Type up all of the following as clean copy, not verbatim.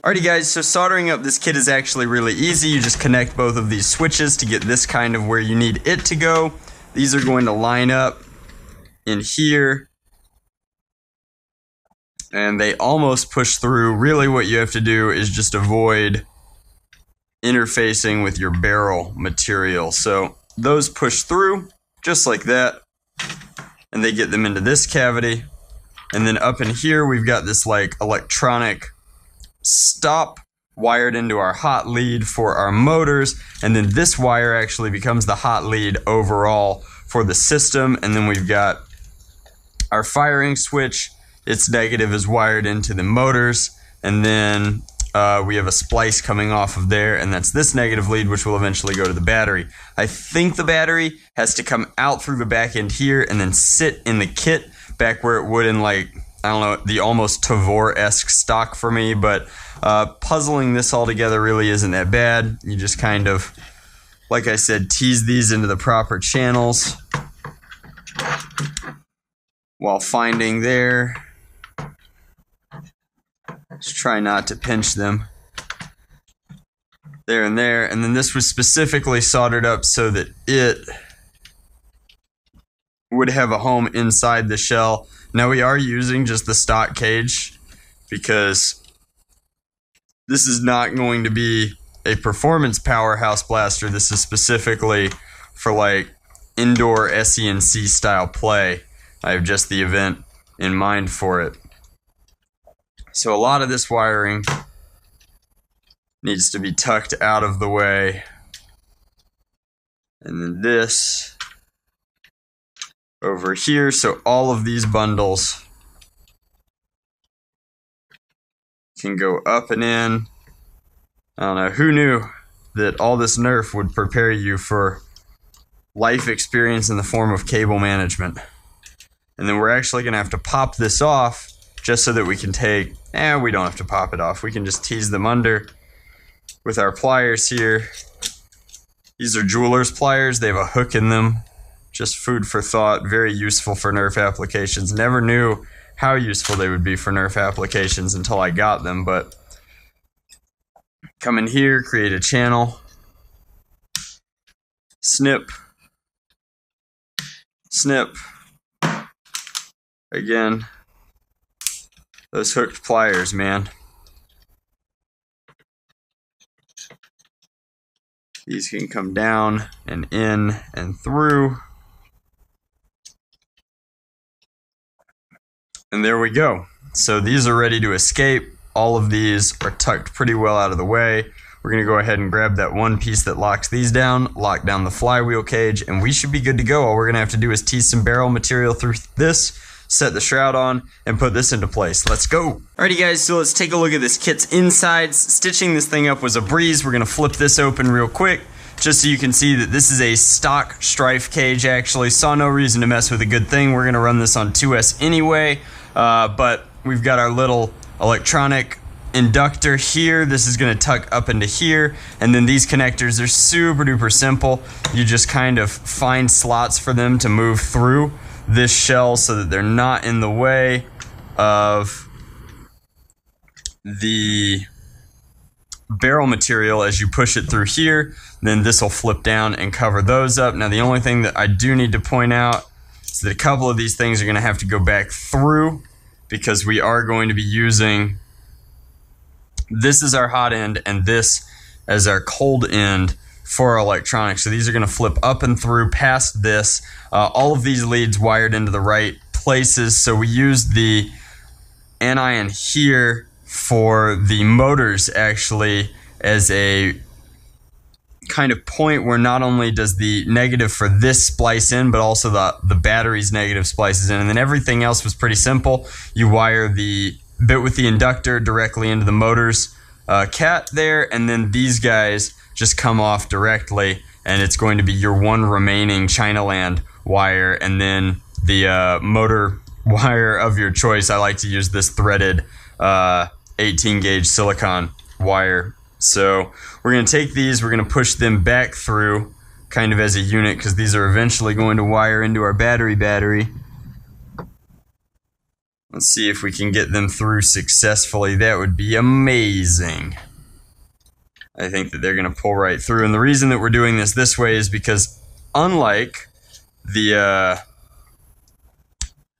Alrighty guys, so soldering up this kit is actually really easy. You just connect both of these switches to get this kind of where you need it to go. These are going to line up in here, and they almost push through. Really what you have to do is just avoid interfacing with your barrel material. So those push through just like that, and they get them into this cavity. And then up in here we've got this like electronic stop wired into our hot lead for our motors, and then this wire actually becomes the hot lead overall for the system. And then we've got our firing switch. Its negative is wired into the motors, and then we have a splice coming off of there, and that's this negative lead, which will eventually go to the battery. I think the battery has to come out through the back end here and then sit in the kit back where it would in, like, I don't know, the almost Tavor-esque stock for me, but puzzling this all together really isn't that bad. You just kind of, like I said, tease these into the proper channels while finding there. Just try not to pinch them. There and there. And then this was specifically soldered up so that it would have a home inside the shell. Now we are using just the stock cage because this is not going to be a performance powerhouse blaster. This is specifically for like indoor SENC style play. I have just the event in mind for it. So a lot of this wiring needs to be tucked out of the way. And then this over here, so all of these bundles can go up and in. I don't know, who knew that all this Nerf would prepare you for life experience in the form of cable management. And then we're actually going to have to pop this off just so that we can take, we don't have to pop it off. We can just tease them under with our pliers here. These are jeweler's pliers. They have a hook in them. Just food for thought. Very useful for Nerf applications. Never knew how useful they would be for Nerf applications until I got them, but come in here, create a channel. Snip. Snip. Again. Those hooked pliers, man. These can come down and in and through. And there we go. So these are ready to escape. All of these are tucked pretty well out of the way. We're going to go ahead and grab that one piece that locks these down, lock down the flywheel cage, and we should be good to go. All we're going to have to do is tease some barrel material through this, set the shroud on, and put this into place. Let's go. Alrighty guys, so let's take a look at this kit's insides. Stitching this thing up was a breeze. We're gonna flip this open real quick, just so you can see that this is a stock Stryfe cage actually. Saw no reason to mess with a good thing. We're gonna run this on 2S anyway, but we've got our little electronic inductor here. This is gonna tuck up into here, and then these connectors are super duper simple. You just kind of find slots for them to move through this shell so that they're not in the way of the barrel material as you push it through here. Then this will flip down and cover those up. Now the only thing that I do need to point out is that a couple of these things are going to have to go back through because we are going to be using this as our hot end and this as our cold end for our electronics. So these are going to flip up and through past this. All of these leads wired into the right places. So we use the anion here for the motors actually as a kind of point where not only does the negative for this splice in, but also the battery's negative splices in. And then everything else was pretty simple. You wire the bit with the inductor directly into the motor's cat there, and then these guys just come off directly, and it's going to be your one remaining Chinaland wire, and then the motor wire of your choice. I like to use this threaded 18 gauge silicon wire. So we're going to take these, we're going to push them back through kind of as a unit, because these are eventually going to wire into our battery. Let's see if we can get them through successfully. That would be amazing. I think that they're going to pull right through. And the reason that we're doing this way is because unlike the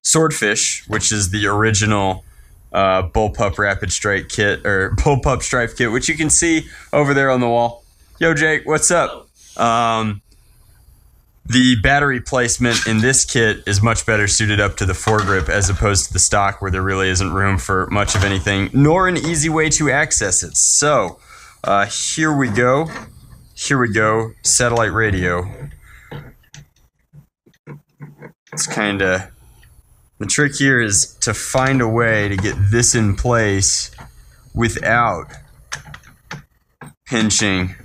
Swordfish, which is the original Bullpup Rapid Strike kit, or Bullpup Stryfe kit, which you can see over there on the wall. Yo, Jake, what's up? The battery placement in this kit is much better suited up to the foregrip as opposed to the stock, where there really isn't room for much of anything, nor an easy way to access it. So, here we go. Here we go. Satellite radio. It's kinda... The trick here is to find a way to get this in place without pinching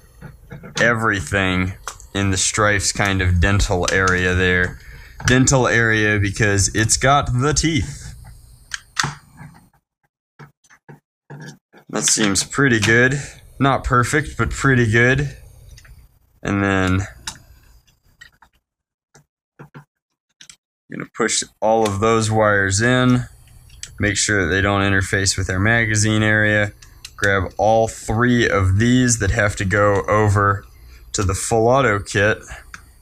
everything in the Stryfe's kind of dental area there. Dental area because it's got the teeth. That seems pretty good. Not perfect, but pretty good. And then I'm going to push all of those wires in. Make sure that they don't interface with our magazine area. Grab all 3 of these that have to go over to the full auto kit.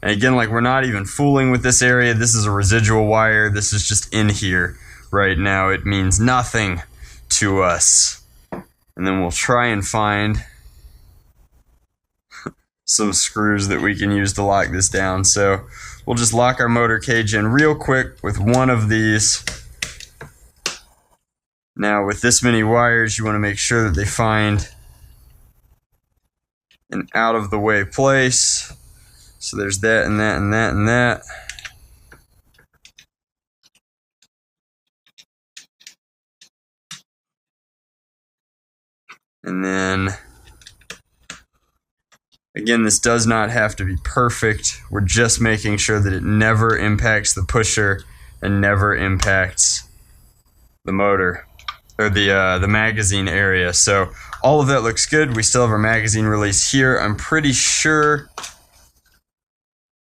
And again, like, we're not even fooling with this area. This is a residual wire. This is just in here right now. It means nothing to us. And then we'll try and find some screws that we can use to lock this down. So we'll just lock our motor cage in real quick with one of these. Now, with this many wires, you want to make sure that they find an out-of-the-way place. So there's that and that and that and that. And then, again, this does not have to be perfect. We're just making sure that it never impacts the pusher and never impacts the motor, or the magazine area. So all of that looks good. We still have our magazine release here. I'm pretty sure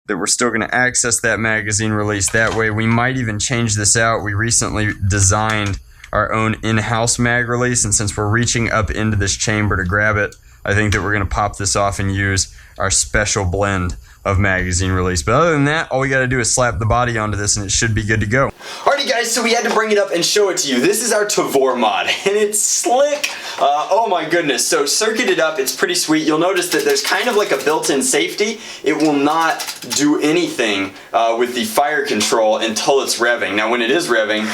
that we're still going to access that magazine release that way. We might even change this out. We recently designed our own in-house mag release, and since we're reaching up into this chamber to grab it, I think that we're going to pop this off and use our special blend of magazine release. But other than that, all we got to do is slap the body onto this and it should be good to go. Alrighty guys, so we had to bring it up and show it to you. This is our Tavor mod, and it's slick. Oh my goodness. So circuited up, it's pretty sweet. You'll notice that there's kind of like a built-in safety. It will not do anything with the fire control until it's revving. Now when it is revving,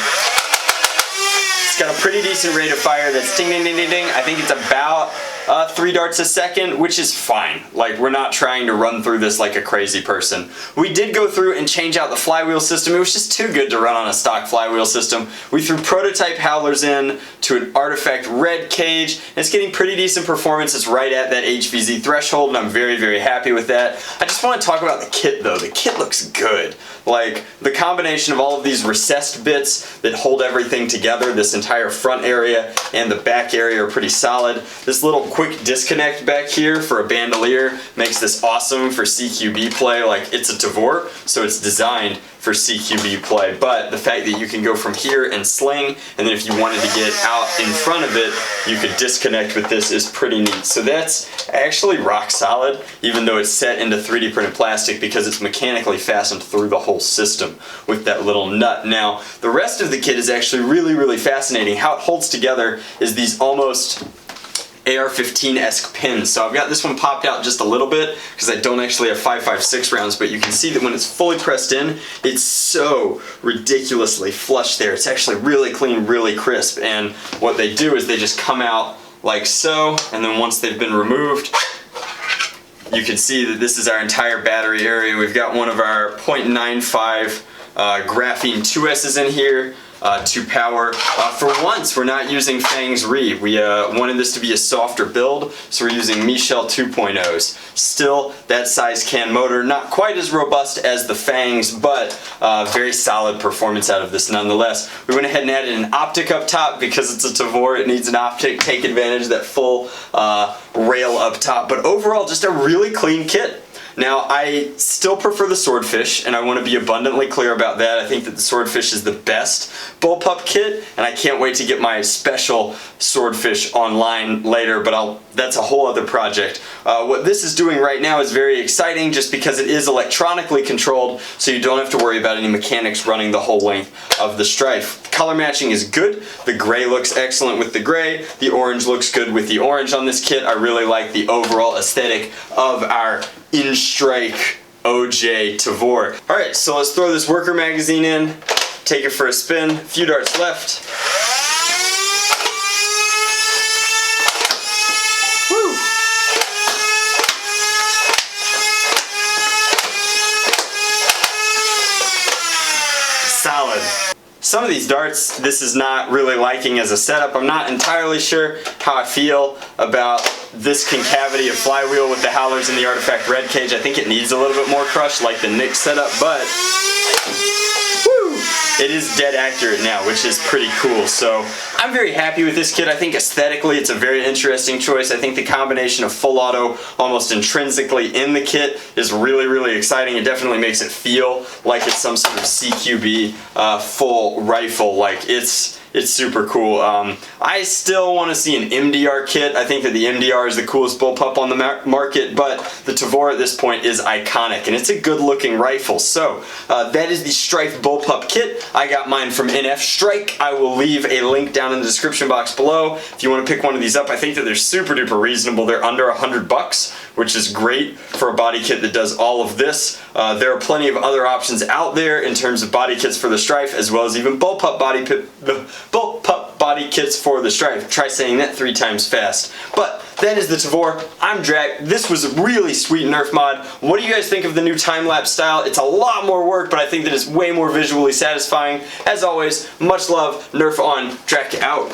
it's got a pretty decent rate of fire. That's ding ding ding ding ding. I think it's about 3 darts a second, which is fine. Like, we're not trying to run through this like a crazy person. We did go through and change out the flywheel system. It was just too good to run on a stock flywheel system. We threw prototype howlers in to an artifact red cage, and it's getting pretty decent performance. It's right at that HVZ threshold, and I'm very, very happy with that. I just want to talk about the kit though. The kit looks good. Like, the combination of all of these recessed bits that hold everything together, this entire front area and the back area are pretty solid. This little quick disconnect back here for a bandolier makes this awesome for CQB play. Like, it's a Tavor, so it's designed for CQB play, but the fact that you can go from here and sling, and then if you wanted to get out in front of it, you could disconnect with this is pretty neat. So that's actually rock solid, even though it's set into 3D printed plastic, because it's mechanically fastened through the whole system with that little nut. Now, the rest of the kit is actually really, really fascinating. How it holds together is these almost AR-15-esque pins. So I've got this one popped out just a little bit because I don't actually have 5.56 rounds, but you can see that when it's fully pressed in, it's so ridiculously flush there. It's actually really clean, really crisp, and what they do is they just come out like so, and then once they've been removed, you can see that this is our entire battery area. We've got one of our 0.95 graphene 2S's in here. To power. For once, we're not using Fang's Re. We wanted this to be a softer build, so we're using Michel 2.0s. Still, that size can motor, not quite as robust as the Fangs, but very solid performance out of this nonetheless. We went ahead and added an optic up top because it's a Tavor. It needs an optic. Take advantage of that full rail up top. But overall, just a really clean kit. Now, I still prefer the Swordfish, and I want to be abundantly clear about that. I think that the Swordfish is the best bullpup kit, and I can't wait to get my special Swordfish online later, but that's a whole other project. What this is doing right now is very exciting just because it is electronically controlled, so you don't have to worry about any mechanics running the whole length of the Stryfe. The color matching is good. The gray looks excellent with the gray. The orange looks good with the orange on this kit. I really like the overall aesthetic of our In-Strike OJ Tavor. Alright, so let's throw this worker magazine in, take it for a spin, a few darts left. Woo! Solid. Some of these darts, this is not really liking as a setup. I'm not entirely sure how I feel about this concavity of flywheel with the howlers and the artifact red cage. I think it needs a little bit more crush like the Nick setup, but woo, it is dead accurate now, which is pretty cool. So I'm very happy with this kit. I think aesthetically it's a very interesting choice. I think the combination of full auto almost intrinsically in the kit is really, really exciting. It definitely makes it feel like it's some sort of CQB full rifle. Like it's super cool. I still want to see an MDR kit. I think that the MDR is the coolest bullpup on the market, but the Tavor at this point is iconic, and it's a good looking rifle. So that is the Stryfe bullpup kit. I got mine from NF Strike. I will leave a link down in the description box below if you want to pick one of these up. I think that they're super duper reasonable. They're under $100, which is great for a body kit that does all of this. There are plenty of other options out there in terms of body kits for the Stryfe, as well as even bullpup body kits for the Stryfe. Try saying that 3 times fast. But that is the Tavor. I'm Drac. This was a really sweet Nerf mod. What do you guys think of the new time-lapse style? It's a lot more work, but I think that it's way more visually satisfying. As always, much love. Nerf on. Drac out.